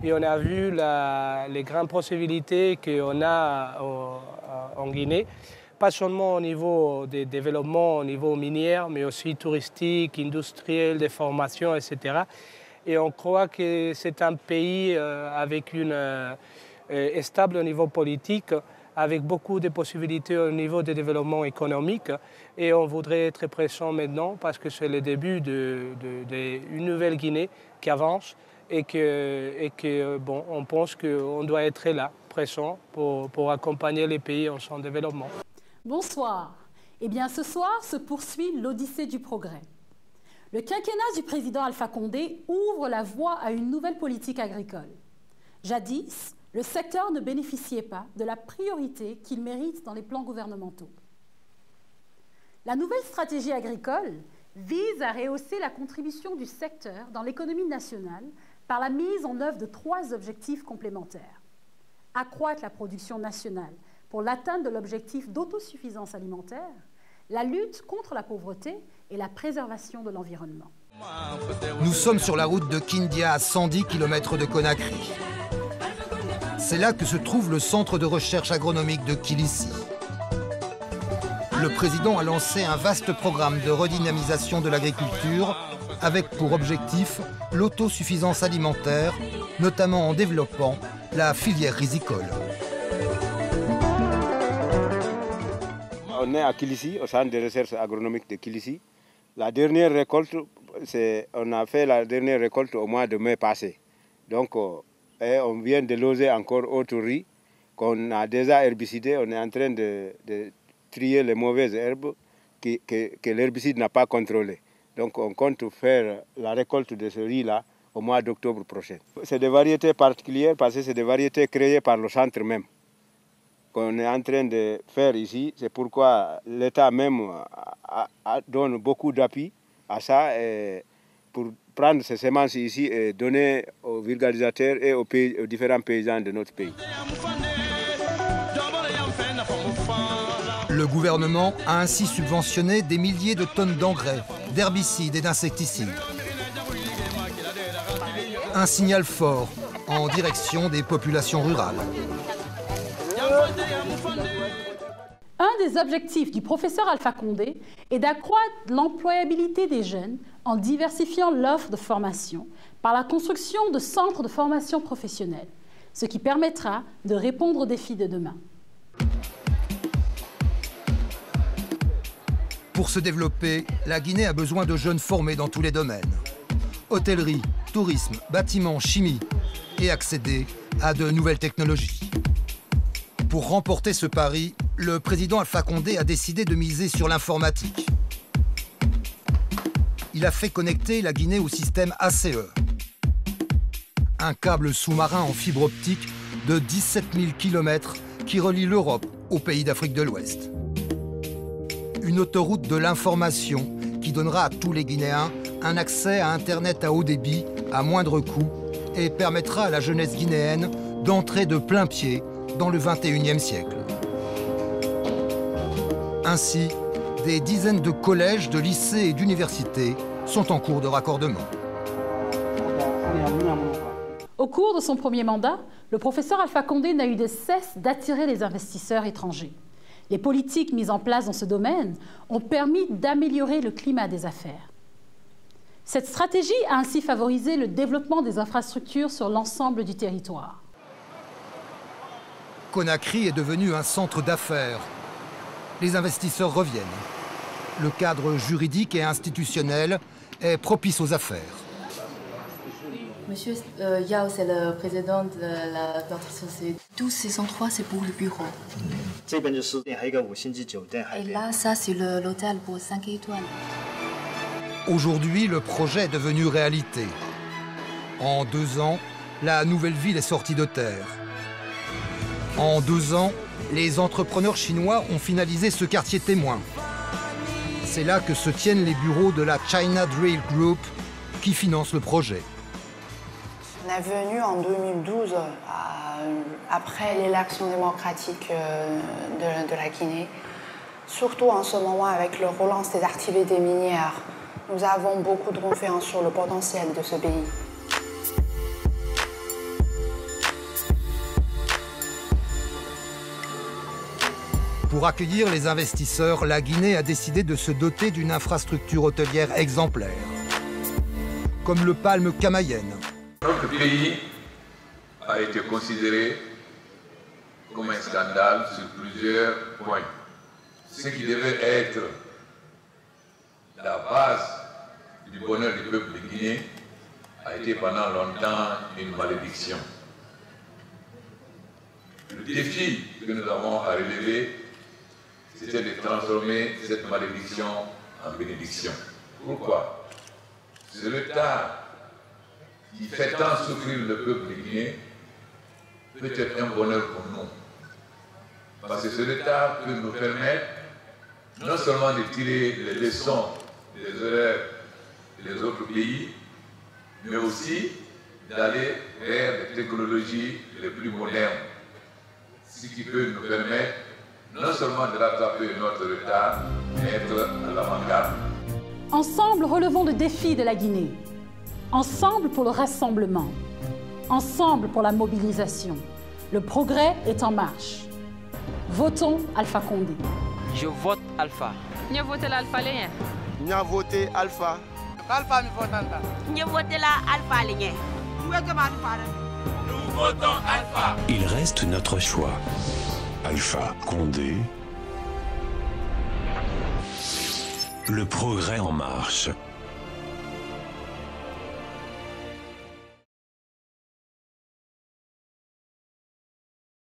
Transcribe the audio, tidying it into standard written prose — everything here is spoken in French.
Et on a vu les grandes possibilités qu'on a en Guinée, pas seulement au niveau des développements, au niveau minier, mais aussi touristique, industriel, de formation, etc. Et on croit que c'est un pays avec stable au niveau politique, avec beaucoup de possibilités au niveau du développement économique. Et on voudrait être présent maintenant parce que c'est le début d'une nouvelle Guinée qui avance et que bon, on pense qu'on doit être là, présent, pour accompagner les pays en son développement. Bonsoir. Eh bien, ce soir se poursuit l'Odyssée du progrès. Le quinquennat du président Alpha Condé ouvre la voie à une nouvelle politique agricole. Jadis, le secteur ne bénéficiait pas de la priorité qu'il mérite dans les plans gouvernementaux. La nouvelle stratégie agricole vise à rehausser la contribution du secteur dans l'économie nationale par la mise en œuvre de 3 objectifs complémentaires. Accroître la production nationale pour l'atteinte de l'objectif d'autosuffisance alimentaire, la lutte contre la pauvreté et la préservation de l'environnement. Nous sommes sur la route de Kindia, à 110 km de Conakry. C'est là que se trouve le centre de recherche agronomique de Kilissi. Le président a lancé un vaste programme de redynamisation de l'agriculture avec pour objectif l'autosuffisance alimentaire, notamment en développant la filière risicole. On est à Kilissi, au centre de recherche agronomique de Kilissi. La dernière récolte, on a fait la dernière récolte au mois de mai passé. Donc, on vient de loger encore autre riz qu'on a déjà herbicidé. On est en train de trier les mauvaises herbes que l'herbicide n'a pas contrôlées. Donc, on compte faire la récolte de ce riz-là au mois d'octobre prochain. C'est des variétés particulières parce que c'est des variétés créées par le centre même qu'on est en train de faire ici. C'est pourquoi l'État même donne beaucoup d'appui à ça pour prendre ces semences ici et donner aux vulgarisateurs et aux différents paysans de notre pays. Le gouvernement a ainsi subventionné des milliers de tonnes d'engrais, d'herbicides et d'insecticides. Un signal fort en direction des populations rurales. Un des objectifs du professeur Alpha Condé est d'accroître l'employabilité des jeunes en diversifiant l'offre de formation par la construction de centres de formation professionnelle, ce qui permettra de répondre aux défis de demain. Pour se développer, la Guinée a besoin de jeunes formés dans tous les domaines. Hôtellerie, tourisme, bâtiment, chimie et accéder à de nouvelles technologies. Pour remporter ce pari, le président Alpha Condé a décidé de miser sur l'informatique. Il a fait connecter la Guinée au système ACE, un câble sous-marin en fibre optique de 17 000 km qui relie l'Europe aux pays d'Afrique de l'Ouest. Une autoroute de l'information qui donnera à tous les Guinéens un accès à Internet à haut débit à moindre coût et permettra à la jeunesse guinéenne d'entrer de plein pied dans le XXIe siècle. Ainsi, des dizaines de collèges, de lycées et d'universités sont en cours de raccordement. Au cours de son premier mandat, le professeur Alpha Condé n'a eu de cesse d'attirer les investisseurs étrangers. Les politiques mises en place dans ce domaine ont permis d'améliorer le climat des affaires. Cette stratégie a ainsi favorisé le développement des infrastructures sur l'ensemble du territoire. Conakry est devenu un centre d'affaires. Les investisseurs reviennent. Le cadre juridique et institutionnel est propice aux affaires. Monsieur Yao, c'est le président de notre société. Tous ces endroits, c'est pour le bureau. Et là, ça, c'est l'hôtel pour 5 étoiles. Aujourd'hui, le projet est devenu réalité. En 2 ans, la nouvelle ville est sortie de terre. En 2 ans, les entrepreneurs chinois ont finalisé ce quartier témoin. C'est là que se tiennent les bureaux de la China Drill Group qui finance le projet. On est venu en 2012, après l'élection démocratique de la Guinée. surtout en ce moment avec la relance des activités minières. Nous avons beaucoup de confiance sur le potentiel de ce pays. Pour accueillir les investisseurs, la Guinée a décidé de se doter d'une infrastructure hôtelière exemplaire, comme le Palm Camayen. Notre pays a été considéré comme un scandale sur plusieurs points. Ce qui devait être la base du bonheur du peuple de Guinée a été pendant longtemps une malédiction. Le défi que nous avons à relever, c'était de transformer cette malédiction en bénédiction. Pourquoi? Ce retard qui fait tant souffrir le peuple de Guinée peut être un bonheur pour nous. Parce que ce retard peut nous permettre non seulement de tirer les leçons des erreurs des autres pays, mais aussi d'aller vers les technologies les plus modernes. Ce qui peut nous permettre non seulement de rattraper notre retard, mais être à l'avant-garde. Ensemble, relevons le défi de la Guinée. Ensemble pour le rassemblement. Ensemble pour la mobilisation. Le progrès est en marche. Votons Alpha Condé. Je vote Alpha. Je vote l'Alpha. Je vote Alpha. Alpha, je vote Alpha. Je vote l'Alpha. Nous votons Alpha. Il reste notre choix. Alpha Condé. Le progrès en marche.